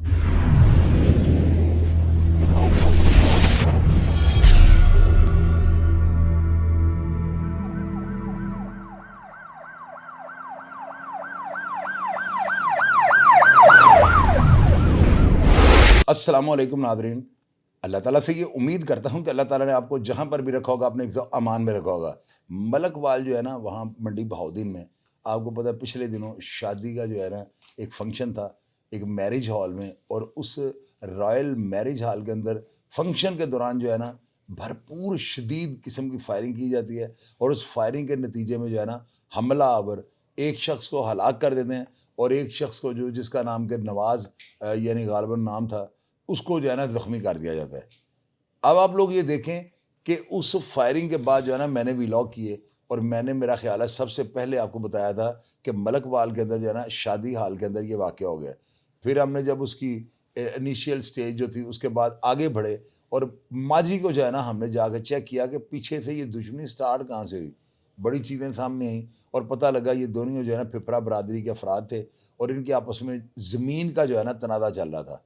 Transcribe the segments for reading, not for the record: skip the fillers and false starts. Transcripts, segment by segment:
अस्सलाम वालेकुम नादरीन। अल्लाह ताला से ये उम्मीद करता हूँ कि अल्लाह ताला ने आपको जहाँ पर भी रखा होगा अपने अमान में रखा होगा। मलकवाल जो है ना, वहाँ मंडी बहाउद्दीन में, आपको पता है पिछले दिनों शादी का जो है ना एक फंक्शन था एक मैरिज हॉल में, और उस रॉयल मैरिज हॉल के अंदर फंक्शन के दौरान जो है ना भरपूर शदीद किस्म की फायरिंग की जाती है, और उस फायरिंग के नतीजे में जो है ना हमला आवर एक शख्स को हलाक कर देते हैं, और एक शख्स को जो जिसका नाम के नवाज यानी गालिबन नाम था, उसको जो है ना ज़ख्मी कर दिया जाता है। अब आप लोग ये देखें कि उस फायरिंग के बाद जो है ना मैंने व्लॉग किए, और मैंने मेरा ख्याल है सबसे पहले आपको बताया था कि मलकवाल के अंदर जो है ना शादी हाल के अंदर ये वाक़या हो गया। फिर हमने जब उसकी इनिशियल स्टेज जो थी उसके बाद आगे बढ़े, और माजी को जो है ना हमने जाकर चेक किया कि पीछे से ये दुश्मनी स्टार्ट कहाँ से हुई। बड़ी चीज़ें सामने आई और पता लगा ये दोनों जो है ना फिपरा बरादरी के अफराद थे, और इनके आपस में ज़मीन का जो है ना तनाज़ा चल रहा था।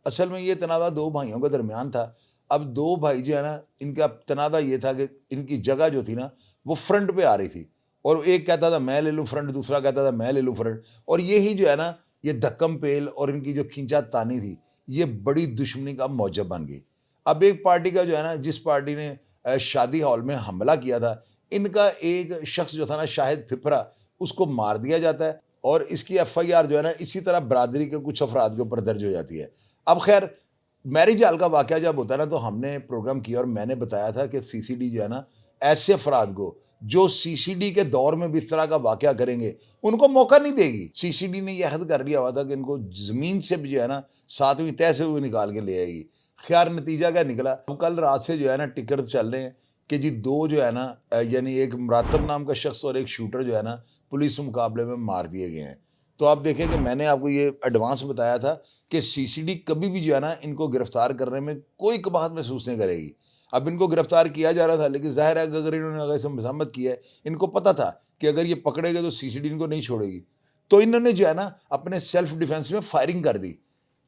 असल में ये तनाज़ा दो भाइयों के दरमियान था। अब दो भाई जो है ना, इनका तनाज़ा ये था कि इनकी जगह जो थी ना वो फ्रंट पे आ रही थी, और एक कहता था मैं ले लूँ फ्रंट, दूसरा कहता था मैं ले लूँ फ्रंट, और यही जो है ना ये धक्कम पेल और इनकी जो खींचा तानी थी, ये बड़ी दुश्मनी का मौजब बन गई। अब एक पार्टी का जो है ना, जिस पार्टी ने शादी हॉल में हमला किया था, इनका एक शख्स जो था ना शाहिद फिपरा, उसको मार दिया जाता है, और इसकी एफआईआर जो है ना इसी तरह बरादरी के कुछ अफराद के ऊपर दर्ज हो जाती है। अब खैर, मैरिज हाल का वाक़या जब होता है ना, तो हमने प्रोग्राम किया और मैंने बताया था कि सीसीडी जो है ना ऐसे अफराद को जो सीसीडी के दौर में भी इस तरह का वाक़या करेंगे, उनको मौका नहीं देगी। सीसीडी ने यह अहद कर लिया हुआ था कि इनको ज़मीन से भी जो है ना 7वीं तय से हुए निकाल के ले आएगी। खैर नतीजा क्या निकला, अब कल रात से जो है ना टिकर चल रहे हैं कि जी दो जो है ना यानी एक मुरातब नाम का शख्स और एक शूटर जो है ना पुलिस मुकाबले में मार दिए गए हैं। तो आप देखें कि मैंने आपको ये एडवांस बताया था कि सीसीडी कभी भी जो है ना इनको गिरफ्तार करने में कोई कबाहत महसूस नहीं करेगी। अब इनको गिरफ्तार किया जा रहा था, लेकिन ज़ाहिर है कि अगर इन्होंने अगर ऐसे मज़ामत किया है, इनको पता था कि अगर ये पकड़े गए तो सीसीडी इनको नहीं छोड़ेगी, तो इन्होंने जो है ना अपने सेल्फ डिफेंस में फायरिंग कर दी।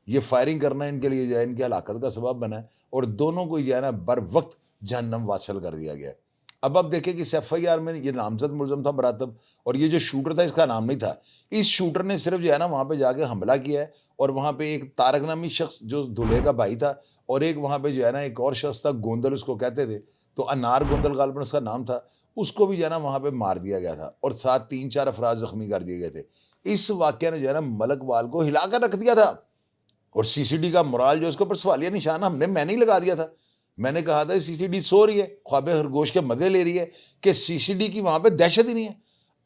ये फायरिंग करना इनके लिए जो है इनकी हलाकत का सबब बना है, और दोनों को जो है ना बर वक्त जहन्नम वासल कर दिया गया है। अब आप देखें कि इस एफआईआर में ये नामजद मुलजम था मुरातब, और ये जो शूटर था इसका नाम नहीं था। इस शूटर ने सिर्फ जो है ना वहाँ पे जाके हमला किया है, और वहाँ पे एक तारक नामी शख्स जो दूल्हे का भाई था, और एक वहाँ पे जो है ना एक और शख्स था, गोंदल उसको कहते थे, तो अनार गोंदल गालिबन उसका नाम था, उसको भी जो है ना वहाँ पे मार दिया गया था, और साथ 3-4 अफराद जख्मी कर दिए गए थे। इस वाक़या ने जो है ना मलकवाल को हिला कर रख दिया था, और सीसीडी का मोराल जो उसके ऊपर सवालिया निशान मैंने ही लगा दिया था। मैंने कहा था सीसीडी सो रही है, ख्वाब खरगोश के मजे ले रही है, कि सीसीडी की वहां पे दहशत ही नहीं है।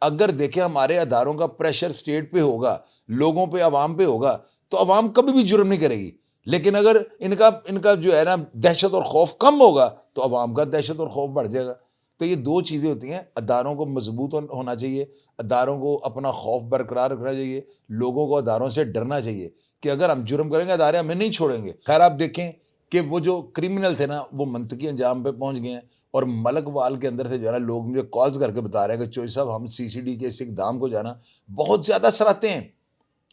अगर देखें हमारे अदारों का प्रेशर स्टेट पे होगा, लोगों पे, अवाम पे होगा, तो अवाम कभी भी जुर्म नहीं करेगी। लेकिन अगर इनका इनका जो है ना दहशत और खौफ कम होगा, तो अवाम का दहशत और खौफ बढ़ जाएगा। तो ये दो चीज़ें होती हैं, अदारों को मजबूत होना चाहिए, अदारों को अपना खौफ बरकरार रखना चाहिए, लोगों को अदारों से डरना चाहिए कि अगर हम जुर्म करेंगे अदारे हमें नहीं छोड़ेंगे। खैर आप देखें कि वो जो क्रिमिनल थे ना वो मंतकी अंजाम पे पहुंच गए हैं, और मलकवाल के अंदर से जो है ना लोग मुझे कॉल्स करके बता रहे हैं कि चोई साहब हम सीसीडी के इस इकदाम को जाना बहुत ज़्यादा सराहते हैं।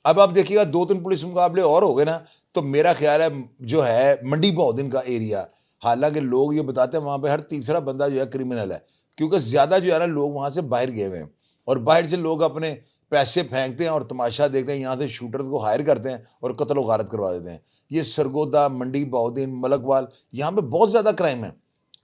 अब आप देखिएगा 2-3 पुलिस मुकाबले और हो गए ना, तो मेरा ख्याल है जो है मंडी बहाउद्दीन का एरिया, हालांकि लोग ये बताते हैं वहाँ पे हर तीसरा बंदा जो है क्रिमिनल है, क्योंकि ज़्यादा जो है ना लोग वहाँ से बाहर गए हुए हैं, और बाहर से लोग अपने पैसे फेंकते हैं और तमाशा देखते हैं, यहाँ से शूटर को हायर करते हैं और कत्ल गारत करवा देते हैं। ये सरगोदा, मंडी बहाउद्दीन, मलकवाल, यहाँ पे बहुत ज़्यादा क्राइम है।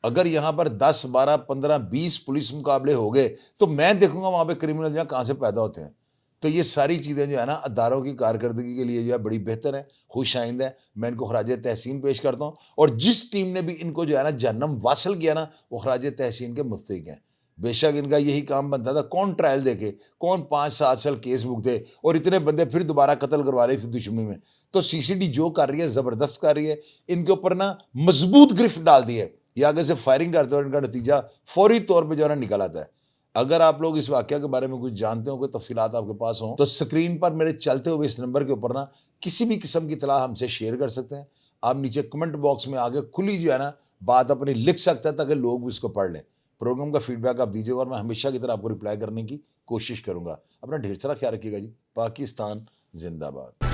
अगर यहाँ पर 10, 12, 15, 20 पुलिस मुकाबले हो गए, तो मैं देखूंगा वहाँ पे क्रिमिनल जो कहाँ से पैदा होते हैं। तो ये सारी चीज़ें जो है ना अदारों की कारकर्दगी के लिए जो है बड़ी बेहतर है, खुश आइंद है। मैं इनको खराज तहसीन पेश करता हूँ, और जिस टीम ने भी इनको जो है ना जहन्नम वासल किया ना, वो खराज तहसीन के मुस्तहिक हैं। बेशक इनका यही काम बनता था, कौन ट्रायल देखे, कौन 5-7 साल केस भुगते, और इतने बंदे फिर दोबारा कत्ल करवा रहे इस दुश्मनी में। तो सीसीडी जो कर रही है ज़बरदस्त कर रही है, इनके ऊपर ना मजबूत गिरफ्त डाल दी है, ये आगे से फायरिंग करते हो, इनका नतीजा फौरी तौर पर जो है ना निकल आता है। अगर आप लोग इस वाक़या के बारे में कुछ जानते हो, कोई तफसीलात आपके पास हो, तो स्क्रीन पर मेरे चलते हुए इस नंबर के ऊपर ना किसी भी किस्म की इत्तला हमसे शेयर कर सकते हैं। आप नीचे कमेंट बॉक्स में आगे खुली जो है ना बात अपनी लिख सकते हैं, ताकि लोग इसको पढ़ लें। प्रोग्राम का फीडबैक आप दीजिएगा, और मैं हमेशा की तरह आपको रिप्लाई करने की कोशिश करूंगा। अपना ढेर सारा ख्याल रखिएगा जी। पाकिस्तान जिंदाबाद।